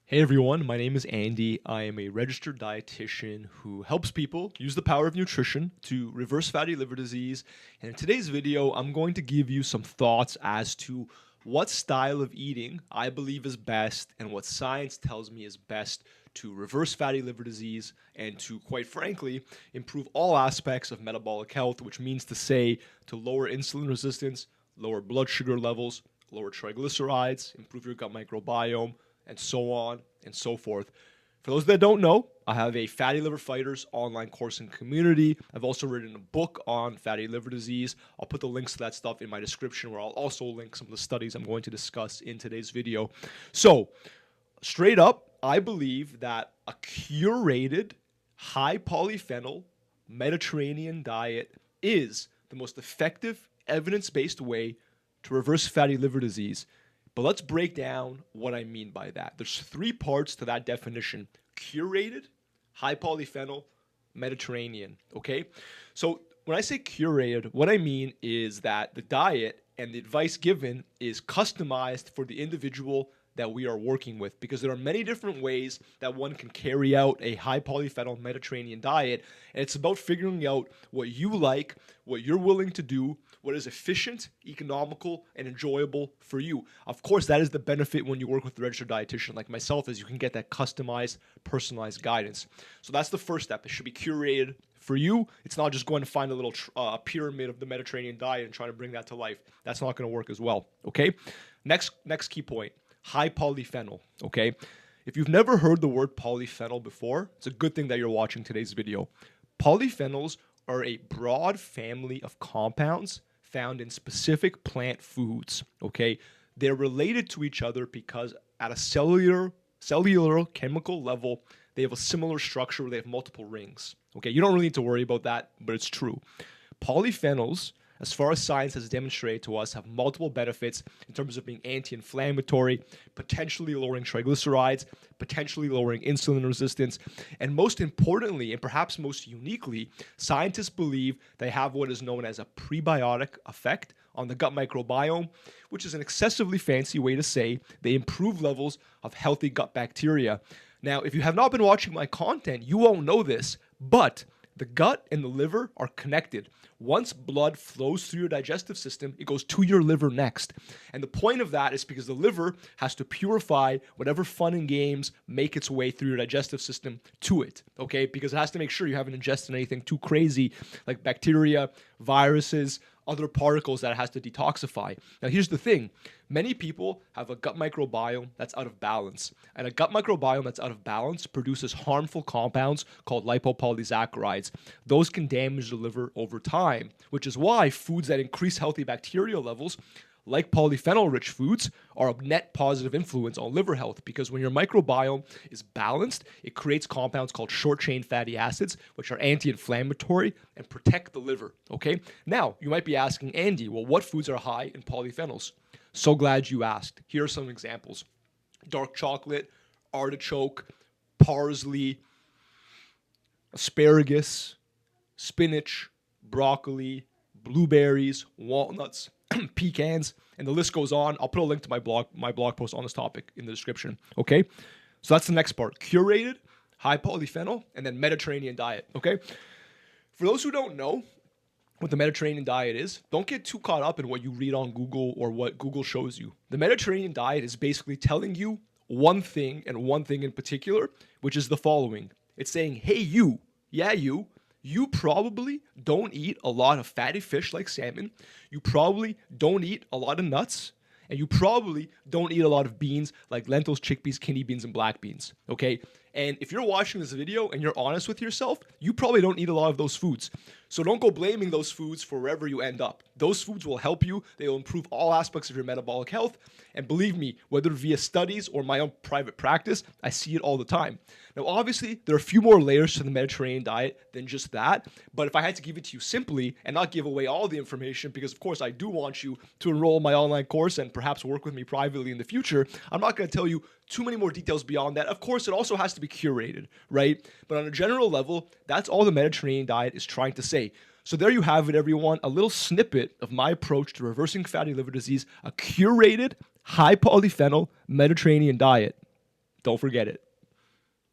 Hey everyone, my name is Andy. I am a registered dietitian who helps people use the power of nutrition to reverse fatty liver disease. And in today's video, I'm going to give you some thoughts as to what style of eating I believe is best and what science tells me is best to reverse fatty liver disease and to, quite frankly, improve all aspects of metabolic health, which means to say to lower insulin resistance, lower blood sugar levels, lower triglycerides, improve your gut microbiome, and so on and so forth. For those that don't know, I have a Fatty Liver Fighters online course and community. I've also written a book on fatty liver disease. I'll put the links to that stuff in my description, where I'll also link some of the studies I'm going to discuss in today's video. So, straight up, I believe that a curated, high polyphenol Mediterranean diet is the most effective, evidence-based way to reverse fatty liver disease. But let's break down what I mean by that. There's three parts to that definition: curated, high polyphenol, Mediterranean. Okay? So when I say curated, what I mean is that the diet and the advice given is customized for the individual that we are working with, because there are many different ways that one can carry out a high polyphenol Mediterranean diet, and it's about figuring out what you like, what you're willing to do, what is efficient, economical, and enjoyable for you. Of course, that is the benefit when you work with a registered dietitian like myself, is you can get that customized, personalized guidance. So that's the first step. It should be curated for you. It's not just going to find a little pyramid of the Mediterranean diet and try to bring that to life. That's not going to work as well. Okay? Next key point: high polyphenol. Okay? If you've never heard the word polyphenol before, it's a good thing that you're watching today's video. Polyphenols are a broad family of compounds found in specific plant foods. Okay? They're related to each other because at a cellular chemical level, they have a similar structure where they have multiple rings. Okay? You don't really need to worry about that, but it's true. Polyphenols, as far as science has demonstrated to us, have multiple benefits in terms of being anti-inflammatory, potentially lowering triglycerides, potentially lowering insulin resistance, and most importantly, and perhaps most uniquely, scientists believe they have what is known as a prebiotic effect on the gut microbiome, which is an excessively fancy way to say they improve levels of healthy gut bacteria. Now, if you have not been watching my content, you won't know this, but the gut and the liver are connected. Once blood flows through your digestive system, it goes to your liver next. And the point of that is because the liver has to purify whatever fun and games make its way through your digestive system to it, okay? Because it has to make sure you haven't ingested anything too crazy like bacteria, viruses, other particles that it has to detoxify. Now, here's the thing. Many people have a gut microbiome that's out of balance. And a gut microbiome that's out of balance produces harmful compounds called lipopolysaccharides. Those can damage the liver over time, which is why foods that increase healthy bacterial levels, like polyphenol-rich foods, are a net positive influence on liver health, because when your microbiome is balanced, it creates compounds called short-chain fatty acids, which are anti-inflammatory and protect the liver, okay? Now, you might be asking, Andy, well, what foods are high in polyphenols? So glad you asked. Here are some examples: dark chocolate, artichoke, parsley, asparagus, spinach, broccoli, blueberries, walnuts, pecans, and the list goes on. I'll put a link to my blog post on this topic in the description. Okay, so that's the next part: curated, high polyphenol, and then Mediterranean diet. Okay, for those who don't know what the Mediterranean diet is, don't get too caught up in what you read on Google or what Google shows you. The Mediterranean diet is basically telling you one thing, and one thing in particular, which is the following: it's saying, hey, you probably don't eat a lot of fatty fish like salmon. You probably don't eat a lot of nuts. And you probably don't eat a lot of beans like lentils, chickpeas, kidney beans, and black beans. Okay? And if you're watching this video and you're honest with yourself, you probably don't eat a lot of those foods. So don't go blaming those foods for wherever you end up. Those foods will help you. They will improve all aspects of your metabolic health. And believe me, whether via studies or my own private practice, I see it all the time. Now, obviously, there are a few more layers to the Mediterranean diet than just that. But if I had to give it to you simply and not give away all the information, because of course I do want you to enroll in my online course and perhaps work with me privately in the future, I'm not going to tell you too many more details beyond that. Of course, it also has to be curated, right? But on a general level, that's all the Mediterranean diet is trying to say. So there you have it, everyone. A little snippet of my approach to reversing fatty liver disease, a curated, high polyphenol Mediterranean diet. Don't forget it.